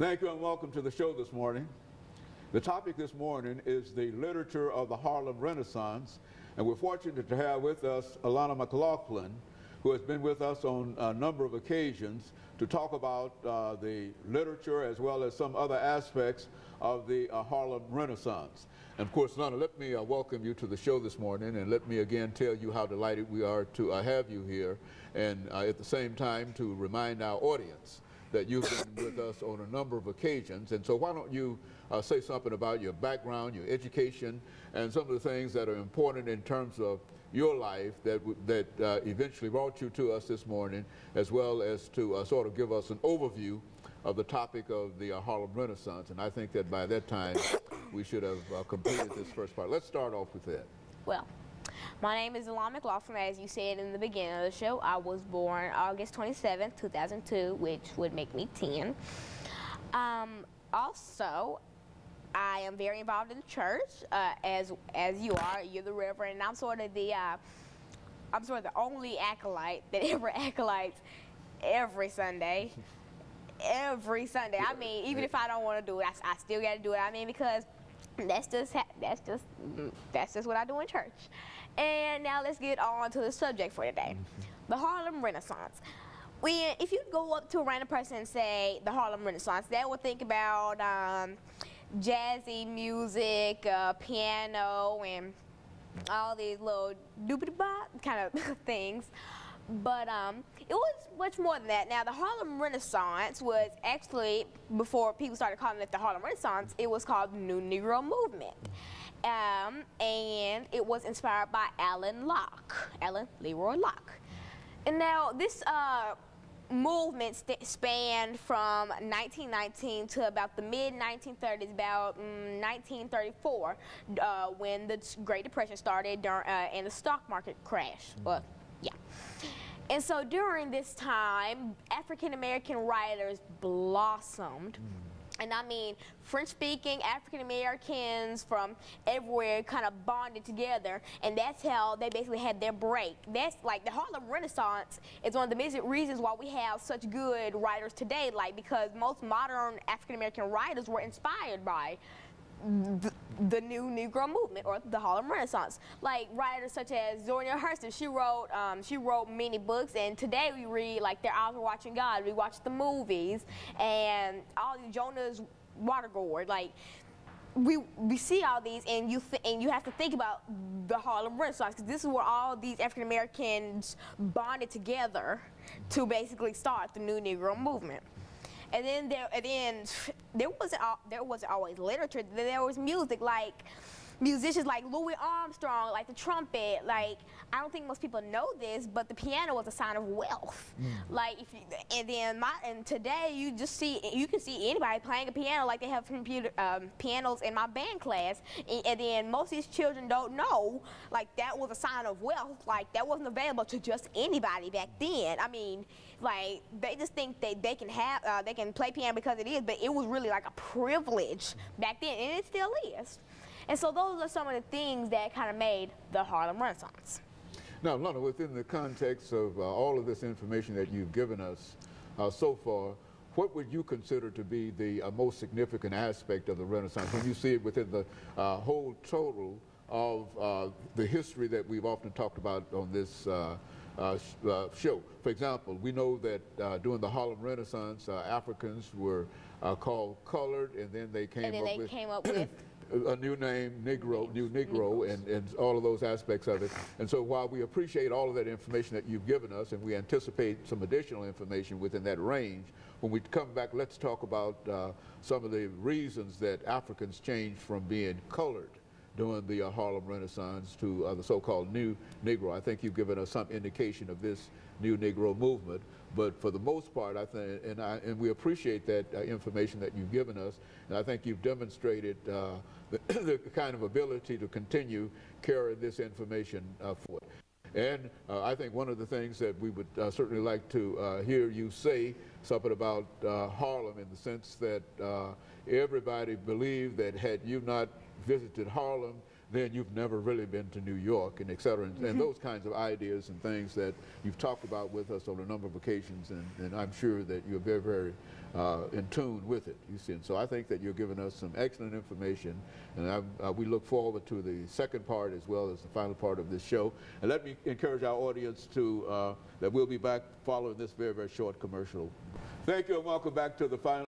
Thank you and welcome to the show this morning. The topic this morning is the literature of the Harlem Renaissance, and we're fortunate to have with us Alana McLaughlin, who has been with us on a number of occasions to talk about the literature as well as some other aspects of the Harlem Renaissance. And of course, Alana, let me welcome you to the show this morning, and let me again tell you how delighted we are to have you here, and at the same time to remind our audience that you've been with us on a number of occasions. And so why don't you say something about your background, your education, and some of the things that are important in terms of your life that eventually brought you to us this morning, as well as to sort of give us an overview of the topic of the Harlem Renaissance. And I think that by that time we should have completed this first part. Let's start off with that. Well, my name is Alana McLaughlin. As you said in the beginning of the show, I was born August 27, 2002, which would make me 10. Also, I am very involved in the church, as you are. You're the reverend, and I'm sort of the only acolyte that ever acolytes every Sunday. Every Sunday. I mean, even if I don't want to do it, I still got to do it. I mean, because that's just what I do in church. And now let's get on to the subject for today, the Harlem Renaissance. If you go up to a random person and say the Harlem Renaissance, they will think about jazzy music, piano, and all these little doobity-bop kind of things. But it was much more than that. Now, the Harlem Renaissance was actually, before people started calling it the Harlem Renaissance, it was called the New Negro Movement. And it was inspired by Alan Leroy Locke. And now, this movement spanned from 1919 to about the mid-1930s, about 1934, when the Great Depression started and the stock market crashed. Yeah. And so during this time, African-American writers blossomed. And I mean, French-speaking African-Americans from everywhere kind of bonded together, and that's how they basically had their break. That's like the Harlem Renaissance is one of the major reasons why we have such good writers today, like because most modern African-American writers were inspired by the New Negro Movement or the Harlem Renaissance. Like writers such as Zora Hurston, she wrote many books, and today we read like Their Eyes Were Watching God. We watch the movies and all these Jonah's Waterboard. Like we see all these, and you have to think about the Harlem Renaissance, because this is where all these African Americans bonded together to basically start the New Negro Movement. And then there wasn't always literature. There was music, like musicians like Louis Armstrong, like the trumpet. Like, I don't think most people know this, but the piano was a sign of wealth. Like, and today you can see anybody playing a piano. Like they have pianos in my band class, and then most of these children don't know like that was a sign of wealth. Like that wasn't available to just anybody back then. I mean, like they just think they can play piano because it is, but it was really like a privilege back then, and it still is. And so those are some of the things that kind of made the Harlem Renaissance. Now, Lana, within the context of all of this information that you've given us so far, what would you consider to be the most significant aspect of the Renaissance when you see it within the whole total of the history that we've often talked about on this show? For example, we know that during the Harlem Renaissance, Africans were called colored, and then they came up with a new name, New Negro, and all of those aspects of it. And so while we appreciate all of that information that you've given us, and we anticipate some additional information within that range, when we come back, let's talk about some of the reasons that Africans changed from being colored during the Harlem Renaissance to the so-called New Negro. I think you've given us some indication of this New Negro movement, but for the most part, I think, and we appreciate that information that you've given us, and I think you've demonstrated the kind of ability to continue carrying this information forward. And I think one of the things that we would certainly like to hear you say something about Harlem, in the sense that everybody believed that had you not visited Harlem, then you've never really been to New York, and et cetera, and those kinds of ideas and things that you've talked about with us on a number of occasions, and I'm sure that you're very, very in tune with it, you see. And so I think that you're giving us some excellent information, and we look forward to the second part as well as the final part of this show. And let me encourage our audience to that we'll be back following this very, very short commercial. Thank you, and welcome back to the final.